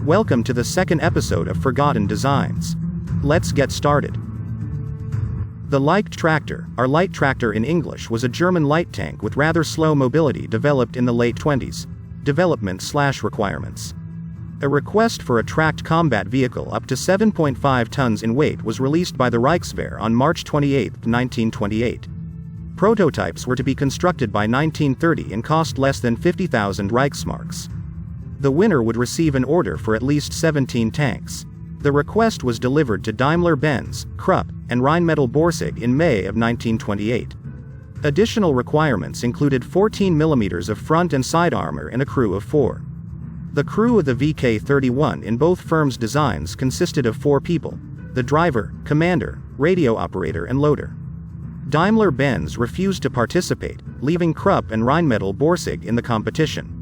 Welcome to the second episode of Forgotten Designs. Let's get started. The Leichter Traktor, or light tractor in English, was a German light tank with rather slow mobility developed in the late 20s. Development/requirements. A request for a tracked combat vehicle up to 7.5 tons in weight was released by the Reichswehr on March 28, 1928. Prototypes were to be constructed by 1930 and cost less than 50,000 Reichsmarks. The winner would receive an order for at least 17 tanks. The request was delivered to Daimler-Benz, Krupp, and Rheinmetall-Borsig in May of 1928. Additional requirements included 14 mm of front and side armor and a crew of 4. The crew of the VK-31 in both firms' designs consisted of 4 people: the driver, commander, radio operator and loader. Daimler-Benz refused to participate, leaving Krupp and Rheinmetall-Borsig in the competition.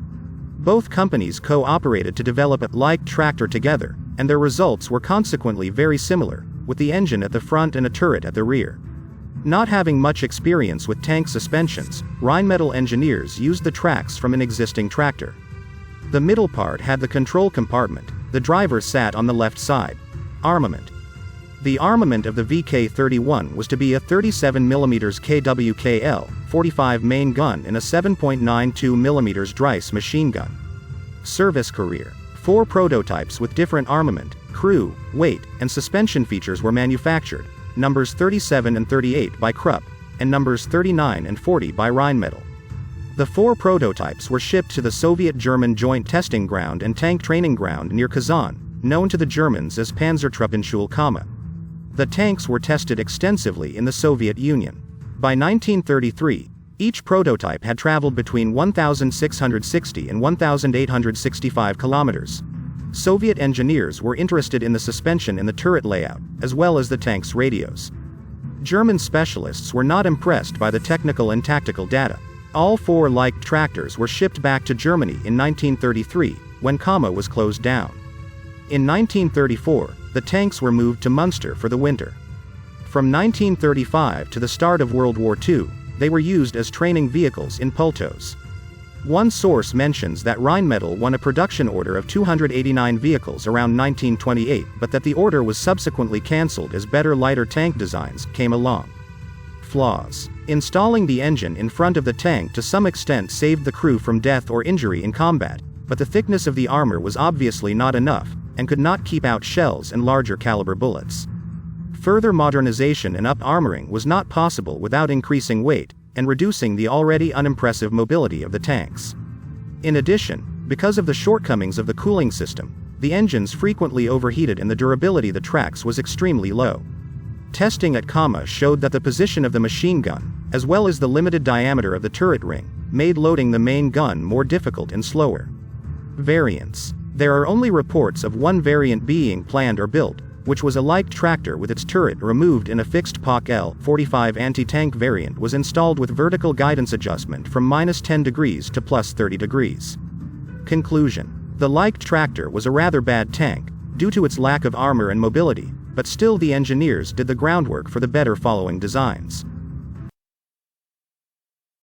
Both companies co-operated to develop a Leichter Traktor together, and their results were consequently very similar, with the engine at the front and a turret at the rear. Not having much experience with tank suspensions, Rheinmetall engineers used the tracks from an existing tractor. The middle part had the control compartment. The driver sat on the left side. Armament. The armament of the VK-31 was to be a 37 mm KWKL 45 main gun and a 7.92 mm Dreiss machine gun. Service career. 4 prototypes with different armament, crew, weight, and suspension features were manufactured, numbers 37 and 38 by Krupp, and numbers 39 and 40 by Rheinmetall. The 4 prototypes were shipped to the Soviet-German Joint Testing Ground and Tank Training Ground near Kazan, known to the Germans as Panzertruppenschule Kama. The tanks were tested extensively in the Soviet Union. By 1933, each prototype had traveled between 1,660 and 1,865 kilometers. Soviet engineers were interested in the suspension and the turret layout, as well as the tank's radios. German specialists were not impressed by the technical and tactical data. All 4 Leichter tractors were shipped back to Germany in 1933, when Kama was closed down. In 1934, the tanks were moved to Munster for the winter. From 1935 to the start of World War II, they were used as training vehicles in Pultos. One source mentions that Rheinmetall won a production order of 289 vehicles around 1928, but that the order was subsequently cancelled as better lighter tank designs came along. Flaws. Installing the engine in front of the tank to some extent saved the crew from death or injury in combat, but the thickness of the armor was obviously not enough, and could not keep out shells and larger caliber bullets. Further modernization and up-armoring was not possible without increasing weight, and reducing the already unimpressive mobility of the tanks. In addition, because of the shortcomings of the cooling system, the engines frequently overheated and the durability of the tracks was extremely low. Testing at Kama showed that the position of the machine gun, as well as the limited diameter of the turret ring, made loading the main gun more difficult and slower. Variants. There are only reports of one variant being planned or built, which was a Leichter Traktor with its turret removed in a fixed POC L-45 anti-tank variant was installed with vertical guidance adjustment from -10 degrees to +30 degrees. Conclusion. The Leichter Traktor was a rather bad tank, due to its lack of armor and mobility, but still the engineers did the groundwork for the better following designs.